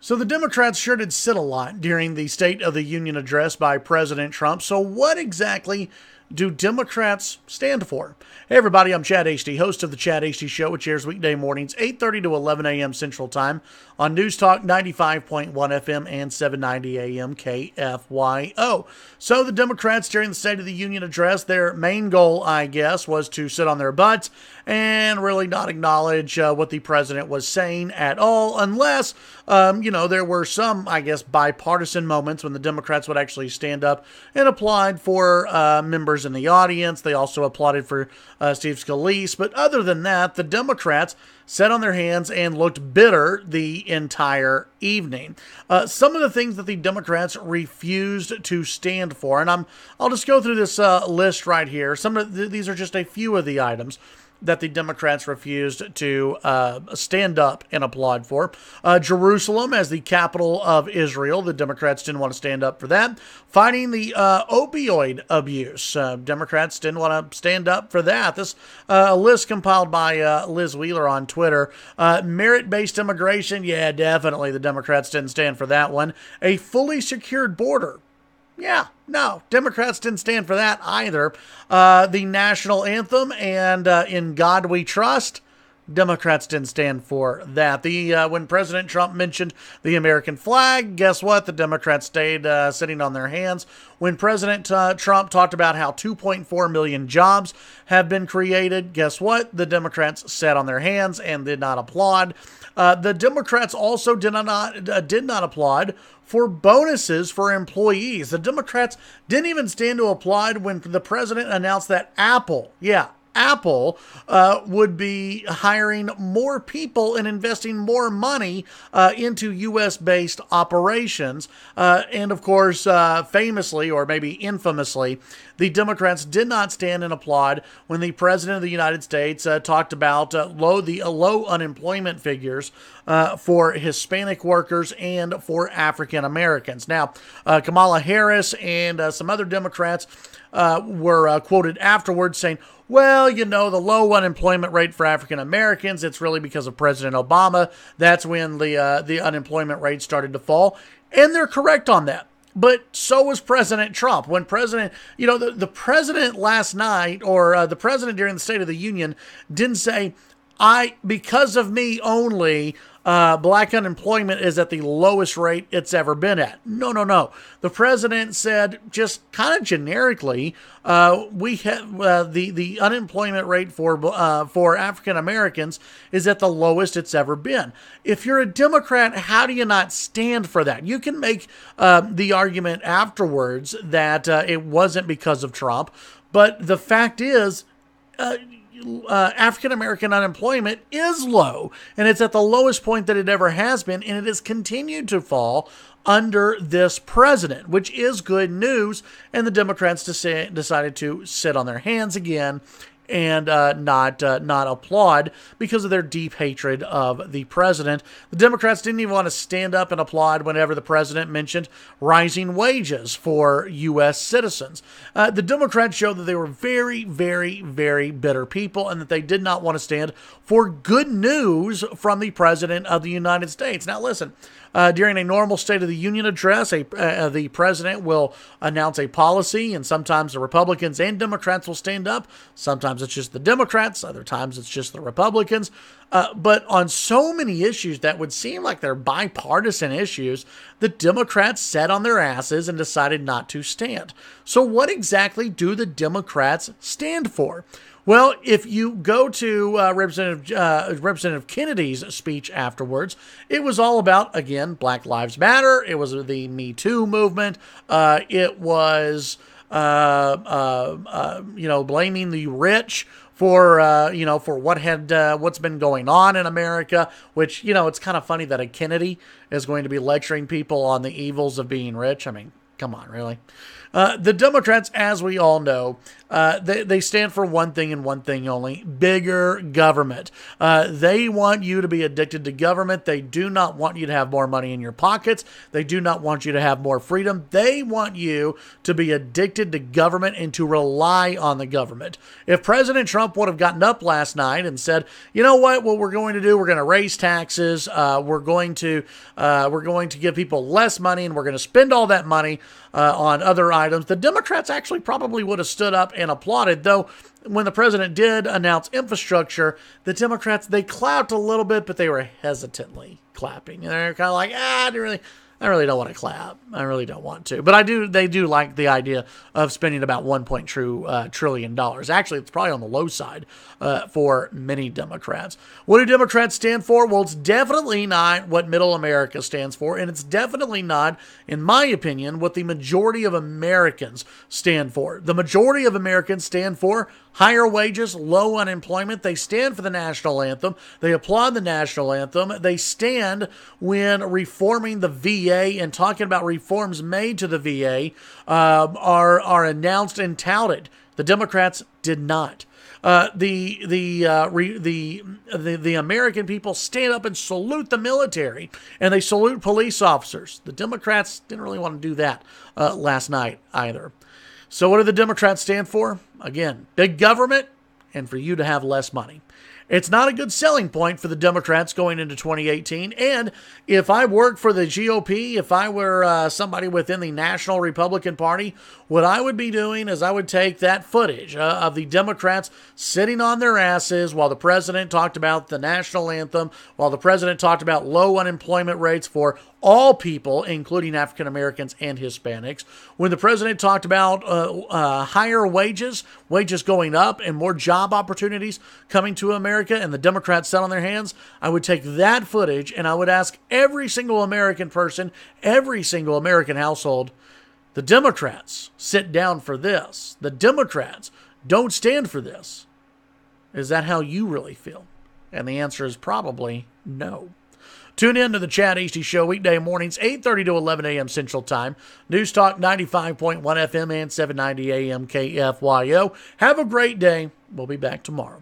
So the Democrats sure did sit a lot during the State of the Union address by President Trump. So what exactly do Democrats stand for? Hey everybody, I'm Chad Hasty, host of the Chad Hasty Show, which airs weekday mornings 8:30 to 11 a.m. Central Time on News Talk 95.1 FM and 790 AM KFYO. So the Democrats during the State of the Union address, their main goal, I guess, was to sit on their butts and really not acknowledge what the president was saying at all, unless, there were some, I guess, bipartisan moments when the Democrats would actually stand up and applaud for members in the audience. They also applauded for Steve Scalise. But other than that, the Democrats sat on their hands and looked bitter the entire evening. Some of the things that the Democrats refused to stand for, and I'll just go through this list right here. These are just a few of the items that the Democrats refused to stand up and applaud for. Jerusalem as the capital of Israel. The Democrats didn't want to stand up for that. Fighting the opioid abuse. Democrats didn't want to stand up for that. This list compiled by Liz Wheeler on Twitter. Merit-based immigration. Yeah, definitely the Democrats didn't stand for that one. A fully secured border. Yeah, no, Democrats didn't stand for that either. The national anthem and In God We Trust, Democrats didn't stand for that. When President Trump mentioned the American flag, guess what? The Democrats stayed sitting on their hands. When President Trump talked about how 2.4 million jobs have been created, guess what? The Democrats sat on their hands and did not applaud. The Democrats also did not applaud for bonuses for employees. The Democrats didn't even stand to applaud when the president announced that Apple would be hiring more people and investing more money into U.S.-based operations. And of course, famously, or maybe infamously, the Democrats did not stand and applaud when the President of the United States talked about low unemployment figures for Hispanic workers and for African Americans. Now, Kamala Harris and some other Democrats were quoted afterwards saying, well, the low unemployment rate for African Americans, it's really because of President Obama. That's when the unemployment rate started to fall. And they're correct on that. But so was President Trump. When the president last night, or the president during the State of the Union, didn't say, because of me only, black unemployment is at the lowest rate it's ever been at. No. The president said, just kind of generically, we have the unemployment rate for African Americans is at the lowest it's ever been. If you're a Democrat, how do you not stand for that? You can make the argument afterwards that it wasn't because of Trump, but the fact is, African American unemployment is low, and it's at the lowest point that it ever has been, and it has continued to fall under this president, which is good news. And the Democrats decided to sit on their hands again and not applaud because of their deep hatred of the president. The Democrats didn't even want to stand up and applaud whenever the president mentioned rising wages for U.S. citizens. The Democrats showed that they were very, very, very bitter people and that they did not want to stand for good news from the president of the United States. Now, listen. During a normal State of the Union address, the president will announce a policy, and sometimes the Republicans and Democrats will stand up. Sometimes it's just the Democrats. Other times it's just the Republicans. But on so many issues that would seem like they're bipartisan issues, the Democrats sat on their asses and decided not to stand. So what exactly do the Democrats stand for? Well, if you go to Representative Kennedy's speech afterwards, it was all about, again, Black Lives Matter. It was the Me Too movement. It was, blaming the rich for what's been going on in America, which, it's kind of funny that a Kennedy is going to be lecturing people on the evils of being rich. I mean, come on, really? The Democrats, as we all know, They stand for one thing and one thing only: bigger government. They want you to be addicted to government. They do not want you to have more money in your pockets. They do not want you to have more freedom. They want you to be addicted to government and to rely on the government. If President Trump would have gotten up last night and said, you know what we're going to do? We're going to raise taxes. We're going to give people less money, and we're going to spend all that money on other items. The Democrats actually probably would have stood up and applauded, though when the president did announce infrastructure, the Democrats, they clapped a little bit, but they were hesitantly clapping. And they're kind of like, I really don't want to clap. I really don't want to. But they do like the idea of spending about $1.2 trillion. Actually, it's probably on the low side for many Democrats. What do Democrats stand for? Well, it's definitely not what middle America stands for, and it's definitely not, in my opinion, what the majority of Americans stand for. The majority of Americans stand for higher wages, low unemployment. They stand for the national anthem. They applaud the national anthem. They stand when reforming the VA and talking about reforms made to the VA are announced and touted. The Democrats did not. The American people stand up and salute the military, and they salute police officers. The Democrats didn't really want to do that last night either. So what do the Democrats stand for? Again, big government and for you to have less money. It's not a good selling point for the Democrats going into 2018. And if I worked for the GOP, if I were somebody within the National Republican Party, what I would be doing is I would take that footage of the Democrats sitting on their asses while the president talked about the national anthem, while the president talked about low unemployment rates for all people, including African Americans and Hispanics. When the president talked about higher wages going up and more job opportunities coming to America, and the Democrats sat on their hands, I would take that footage and I would ask every single American person, every single American household, the Democrats sit down for this. The Democrats don't stand for this. Is that how you really feel? And the answer is probably no. Tune in to the Chad Hasty Show weekday mornings, 8:30 to 11 a.m. Central Time. News Talk 95.1 FM and 790 AM KFYO. Have a great day. We'll be back tomorrow.